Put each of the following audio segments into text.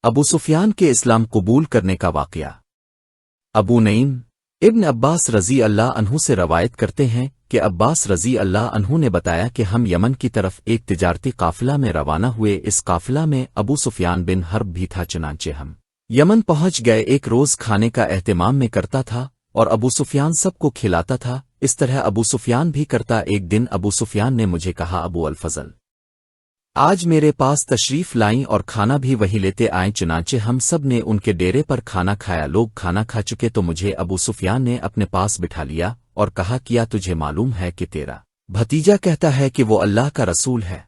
ابو سفیان کے اسلام قبول کرنے کا واقعہ۔ ابو نعیم ابن عباس رضی اللہ عنہ سے روایت کرتے ہیں کہ عباس رضی اللہ عنہ نے بتایا کہ ہم یمن کی طرف ایک تجارتی قافلہ میں روانہ ہوئے۔ اس قافلہ میں ابو سفیان بن حرب بھی تھا، چنانچہ ہم یمن پہنچ گئے۔ ایک روز کھانے کا اہتمام میں کرتا تھا اور ابو سفیان سب کو کھلاتا تھا، اس طرح ابو سفیان بھی کرتا۔ ایک دن ابو سفیان نے مجھے کہا، ابو الفضل آج میرے پاس تشریف لائیں اور کھانا بھی وہی لیتے آئیں۔ چنانچہ ہم سب نے ان کے ڈیرے پر کھانا کھایا۔ لوگ کھانا کھا چکے تو مجھے ابو سفیان نے اپنے پاس بٹھا لیا اور کہا، کیا تجھے معلوم ہے کہ تیرا بھتیجا کہتا ہے کہ وہ اللہ کا رسول ہے؟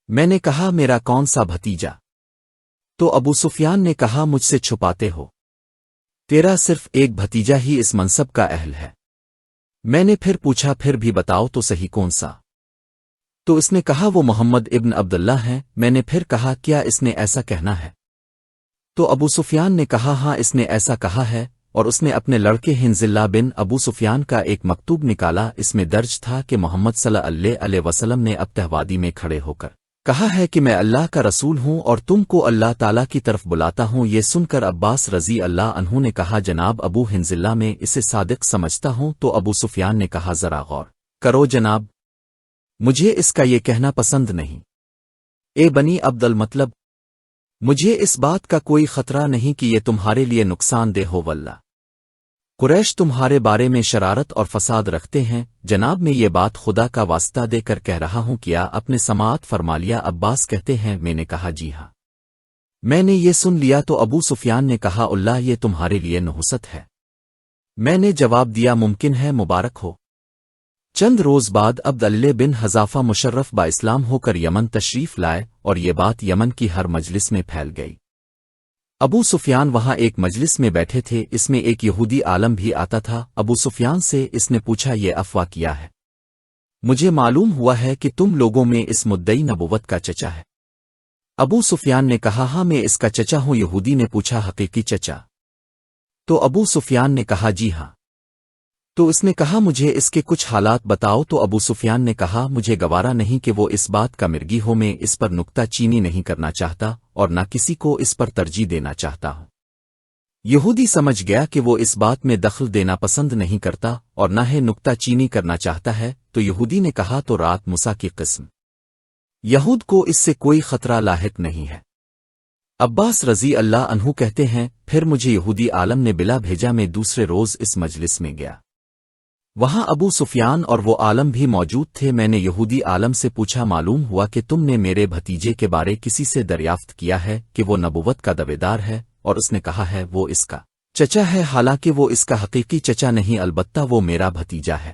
میں نے کہا، میرا کون سا بھتیجا؟ تو ابو سفیان نے کہا، مجھ سے چھپاتے ہو، تیرا صرف ایک بھتیجا ہی اس منصب کا اہل ہے۔ میں نے پھر پوچھا، پھر بھی بتاؤ تو صحیح کون سا؟ تو اس نے کہا، وہ محمد ابن عبداللہ ہیں۔ میں نے پھر کہا، کیا اس نے ایسا کہنا ہے؟ تو ابو سفیان نے کہا، ہاں اس نے ایسا کہا ہے، اور اس نے اپنے لڑکے حنظلہ بن ابو سفیان کا ایک مکتوب نکالا۔ اس میں درج تھا کہ محمد صلی اللہ علیہ وسلم نے اب تہوادی میں کھڑے ہو کر کہا ہے کہ میں اللہ کا رسول ہوں اور تم کو اللہ تعالیٰ کی طرف بلاتا ہوں۔ یہ سن کر عباس رضی اللہ عنہ نے کہا، جناب ابو حنظلہ میں اسے صادق سمجھتا ہوں۔ تو ابو سفیان نے کہا، ذرا غور کرو جناب، مجھے اس کا یہ کہنا پسند نہیں۔ اے بنی عبد المطلب، مجھے اس بات کا کوئی خطرہ نہیں کہ یہ تمہارے لیے نقصان دہ ہو، واللہ قریش تمہارے بارے میں شرارت اور فساد رکھتے ہیں۔ جناب میں یہ بات خدا کا واسطہ دے کر کہہ رہا ہوں، کیا اپنے سماعت فرما لیا؟ عباس کہتے ہیں، میں نے کہا، جی ہاں، میں نے یہ سن لیا۔ تو ابو سفیان نے کہا، اللہ یہ تمہارے لیے نحوست ہے۔ میں نے جواب دیا، ممکن ہے، مبارک ہو۔ چند روز بعد عبداللہ بن حذافہ مشرف با اسلام ہو کر یمن تشریف لائے اور یہ بات یمن کی ہر مجلس میں پھیل گئی۔ ابو سفیان وہاں ایک مجلس میں بیٹھے تھے، اس میں ایک یہودی عالم بھی آتا تھا۔ ابو سفیان سے اس نے پوچھا، یہ افواہ کیا ہے؟ مجھے معلوم ہوا ہے کہ تم لوگوں میں اس مدعی نبوت کا چچا ہے۔ ابو سفیان نے کہا، ہاں میں اس کا چچا ہوں۔ یہودی نے پوچھا، حقیقی چچا؟ تو ابو سفیان نے کہا، جی ہاں۔ تو اس نے کہا، مجھے اس کے کچھ حالات بتاؤ۔ تو ابو سفیان نے کہا، مجھے گوارا نہیں کہ وہ اس بات کا مرگی ہو، میں اس پر نکتہ چینی نہیں کرنا چاہتا اور نہ کسی کو اس پر ترجیح دینا چاہتا ہوں۔ یہودی سمجھ گیا کہ وہ اس بات میں دخل دینا پسند نہیں کرتا اور نہ ہے نکتہ چینی کرنا چاہتا ہے۔ تو یہودی نے کہا، تو رات موسیٰ کی قسم، یہود کو اس سے کوئی خطرہ لاحق نہیں ہے۔ عباس رضی اللہ عنہ کہتے ہیں، پھر مجھے یہودی عالم نے بلا بھیجا، میں دوسرے روز اس مجلس میں گیا۔ وہاں ابو سفیان اور وہ عالم بھی موجود تھے۔ میں نے یہودی عالم سے پوچھا، معلوم ہوا کہ تم نے میرے بھتیجے کے بارے کسی سے دریافت کیا ہے کہ وہ نبوت کا دعویدار ہے؟ اور اس نے کہا ہے، وہ اس کا چچا ہے، حالانکہ وہ اس کا حقیقی چچا نہیں، البتہ وہ میرا بھتیجا ہے۔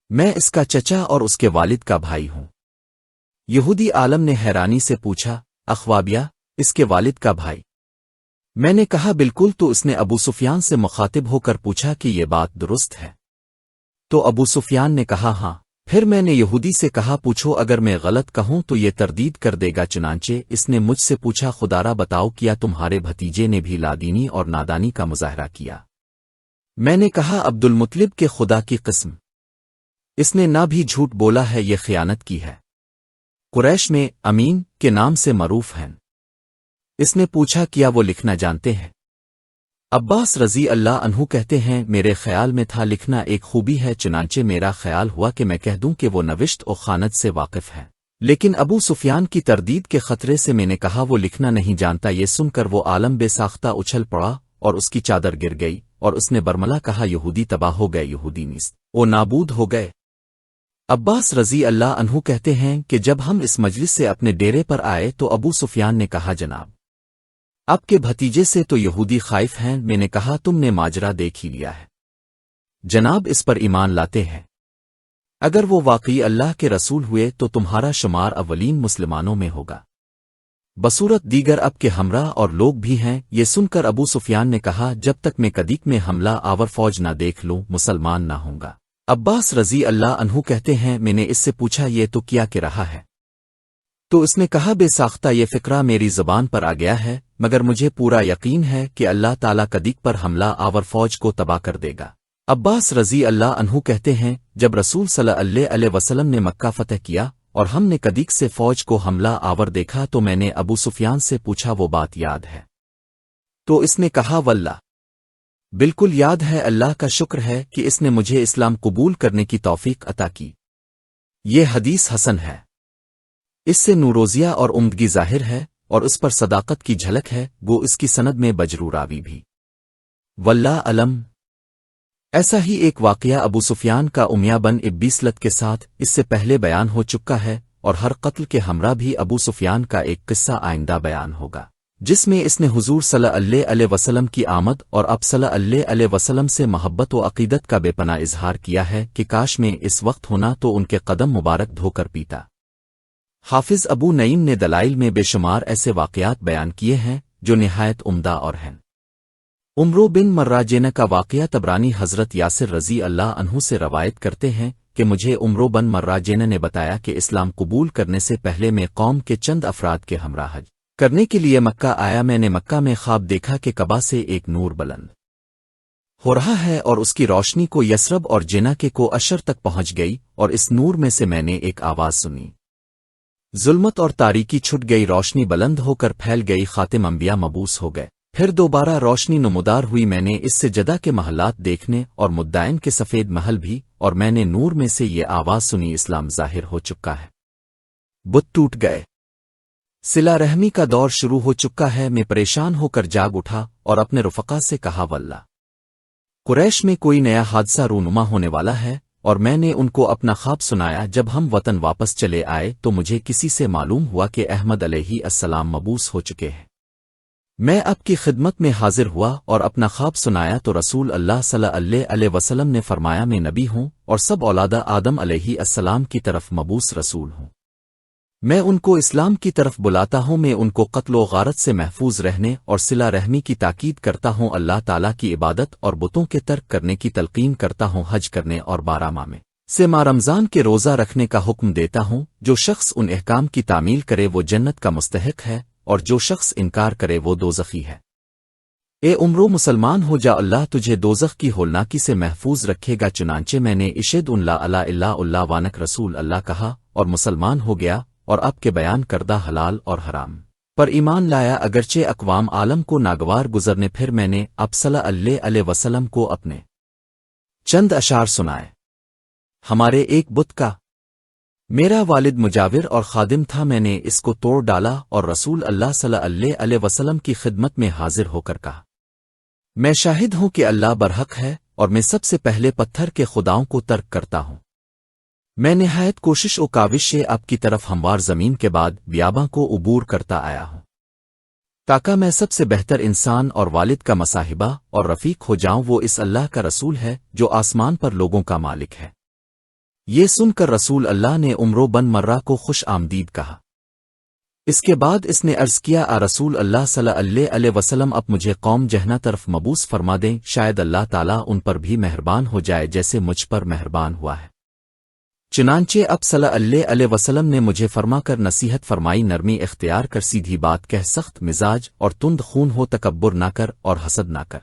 میں اس کا چچا اور اس کے والد کا بھائی ہوں۔ یہودی عالم نے حیرانی سے پوچھا، اخوابیہ، اس کے والد کا بھائی؟ میں نے کہا، بالکل۔ تو اس نے ابو سفیان سے مخاطب ہو کر پوچھا کہ یہ بات درست ہے؟ تو ابو سفیان نے کہا، ہاں۔ پھر میں نے یہودی سے کہا، پوچھو، اگر میں غلط کہوں تو یہ تردید کر دے گا۔ چنانچہ اس نے مجھ سے پوچھا، خدارا بتاؤ، کیا تمہارے بھتیجے نے بھی لادینی اور نادانی کا مظاہرہ کیا؟ میں نے کہا، عبد المطلب کے خدا کی قسم، اس نے نہ بھی جھوٹ بولا ہے، یہ خیانت کی ہے۔ قریش میں امین کے نام سے معروف ہیں۔ اس نے پوچھا، کیا وہ لکھنا جانتے ہیں؟ عباس رضی اللہ عنہ کہتے ہیں، میرے خیال میں تھا لکھنا ایک خوبی ہے، چنانچہ میرا خیال ہوا کہ میں کہہ دوں کہ وہ نوشت و خانت سے واقف ہے۔ لیکن ابو سفیان کی تردید کے خطرے سے میں نے کہا، وہ لکھنا نہیں جانتا۔ یہ سن کر وہ عالم بے ساختہ اچھل پڑا اور اس کی چادر گر گئی اور اس نے برملا کہا، یہودی تباہ ہو گئے، یہودی نیست و نابود ہو گئے۔ عباس رضی اللہ عنہ کہتے ہیں کہ جب ہم اس مجلس سے اپنے ڈیرے پر آئے تو ابو سفیان نے کہا، جناب آپ کے بھتیجے سے تو یہودی خائف ہیں۔ میں نے کہا، تم نے ماجرا دیکھ ہی لیا ہے، جناب اس پر ایمان لاتے ہیں؟ اگر وہ واقعی اللہ کے رسول ہوئے تو تمہارا شمار اولین مسلمانوں میں ہوگا، بصورت دیگر اب کے ہمراہ اور لوگ بھی ہیں۔ یہ سن کر ابو سفیان نے کہا، جب تک میں کدیک میں حملہ آور فوج نہ دیکھ لوں مسلمان نہ ہوں گا۔ عباس رضی اللہ عنہ کہتے ہیں، میں نے اس سے پوچھا، یہ تو کیا کہ رہا ہے؟ تو اس نے کہا، بے ساختہ یہ فقرہ میری زبان پر آ گیا ہے، مگر مجھے پورا یقین ہے کہ اللہ تعالیٰ کدیک پر حملہ آور فوج کو تباہ کر دے گا۔ عباس رضی اللہ عنہ کہتے ہیں، جب رسول صلی اللہ علیہ وسلم نے مکہ فتح کیا اور ہم نے کدیک سے فوج کو حملہ آور دیکھا تو میں نے ابو سفیان سے پوچھا وہ بات یاد ہے؟ تو اس نے کہا واللہ بالکل یاد ہے، اللہ کا شکر ہے کہ اس نے مجھے اسلام قبول کرنے کی توفیق عطا کی۔ یہ حدیث حسن ہے، اس سے نوروزیہ اور عمدگی ظاہر ہے اور اس پر صداقت کی جھلک ہے، وہ اس کی سند میں بجرو راوی بھی۔ واللہ علم۔ ایسا ہی ایک واقعہ ابو سفیان کا امیہ بن ابیسلت کے ساتھ اس سے پہلے بیان ہو چکا ہے، اور ہر قتل کے ہمراہ بھی ابو سفیان کا ایک قصہ آئندہ بیان ہوگا، جس میں اس نے حضور صلی اللہ علیہ وسلم کی آمد اور اب صلی اللہ علیہ وسلم سے محبت و عقیدت کا بے پناہ اظہار کیا ہے کہ کاش میں اس وقت ہونا تو ان کے قدم مبارک دھو کر پیتا۔ حافظ ابو نعیم نے دلائل میں بے شمار ایسے واقعات بیان کیے ہیں جو نہایت عمدہ اور ہیں۔ عمرو بن مراجینہ کا واقعہ طبرانی حضرت یاسر رضی اللہ عنہ سے روایت کرتے ہیں کہ مجھے عمرو بن مراجینہ نے بتایا کہ اسلام قبول کرنے سے پہلے میں قوم کے چند افراد کے ہمراہ حج کرنے کے لیے مکہ آیا۔ میں نے مکہ میں خواب دیکھا کہ کعبہ سے ایک نور بلند ہو رہا ہے اور اس کی روشنی کو یسرب اور جنہ کے کو اشر تک پہنچ گئی، اور اس نور میں سے میں نے ایک آواز سنی، ظلمت اور تاریکی چھٹ گئی، روشنی بلند ہو کر پھیل گئی، خاتم انبیاء مبعوث ہو گئے۔ پھر دوبارہ روشنی نمودار ہوئی، میں نے اس سے جدہ کے محلات دیکھنے اور مدائن کے سفید محل بھی، اور میں نے نور میں سے یہ آواز سنی، اسلام ظاہر ہو چکا ہے، بت ٹوٹ گئے، صلہ رحمی کا دور شروع ہو چکا ہے۔ میں پریشان ہو کر جاگ اٹھا اور اپنے رفقا سے کہا واللہ قریش میں کوئی نیا حادثہ رونما ہونے والا ہے، اور میں نے ان کو اپنا خواب سنایا۔ جب ہم وطن واپس چلے آئے تو مجھے کسی سے معلوم ہوا کہ احمد علیہ السلام مبعوث ہو چکے ہیں۔ میں آپ کی خدمت میں حاضر ہوا اور اپنا خواب سنایا تو رسول اللہ صلی اللہ علیہ وسلم نے فرمایا میں نبی ہوں اور سب اولاد آدم علیہ السلام کی طرف مبعوث رسول ہوں، میں ان کو اسلام کی طرف بلاتا ہوں، میں ان کو قتل و غارت سے محفوظ رہنے اور صلہ رحمی کی تاکید کرتا ہوں، اللہ تعالیٰ کی عبادت اور بتوں کے ترک کرنے کی تلقین کرتا ہوں، حج کرنے اور 12 ماہ میں سے ماہ رمضان کے روزہ رکھنے کا حکم دیتا ہوں۔ جو شخص ان احکام کی تعمیل کرے وہ جنت کا مستحق ہے، اور جو شخص انکار کرے وہ دوزخی ہے۔ اے عمرو مسلمان ہو جا، اللہ تجھے دوزخ کی ہولناکی سے محفوظ رکھے گا۔ چنانچہ میں نے اشہد ان لا الہ الا اللہ وانک رسول اللہ کہا اور مسلمان ہو گیا، اور اب کے بیان کردہ حلال اور حرام پر ایمان لایا، اگرچہ اقوام عالم کو ناگوار گزرنے۔ پھر میں نے اب صلی اللہ علیہ وسلم کو اپنے چند اشعار سنائے۔ ہمارے ایک بت کا میرا والد مجاور اور خادم تھا، میں نے اس کو توڑ ڈالا اور رسول اللہ صلی اللہ علیہ وسلم کی خدمت میں حاضر ہو کر کہا میں شاہد ہوں کہ اللہ برحق ہے، اور میں سب سے پہلے پتھر کے خداؤں کو ترک کرتا ہوں۔ میں نہایت کوشش و کاوش سے آپ کی طرف ہموار زمین کے بعد بیاباں کو عبور کرتا آیا ہوں، تاکہ میں سب سے بہتر انسان اور والد کا مصاحبہ اور رفیق ہو جاؤں۔ وہ اس اللہ کا رسول ہے جو آسمان پر لوگوں کا مالک ہے۔ یہ سن کر رسول اللہ نے عمرو بن مرہ کو خوش آمدید کہا۔ اس کے بعد اس نے عرض کیا رسول اللہ صلی اللہ علیہ وسلم اب مجھے قوم جہنہ طرف مبعوث فرما دیں، شاید اللہ تعالیٰ ان پر بھی مہربان ہو جائے جیسے مجھ پر مہربان ہوا ہے۔ چنانچہ اب صلی اللہ علیہ وسلم نے مجھے فرما کر نصیحت فرمائی، نرمی اختیار کر، سیدھی بات کہہ، سخت مزاج اور تند خون ہو، تکبر نہ کر اور حسد نہ کر۔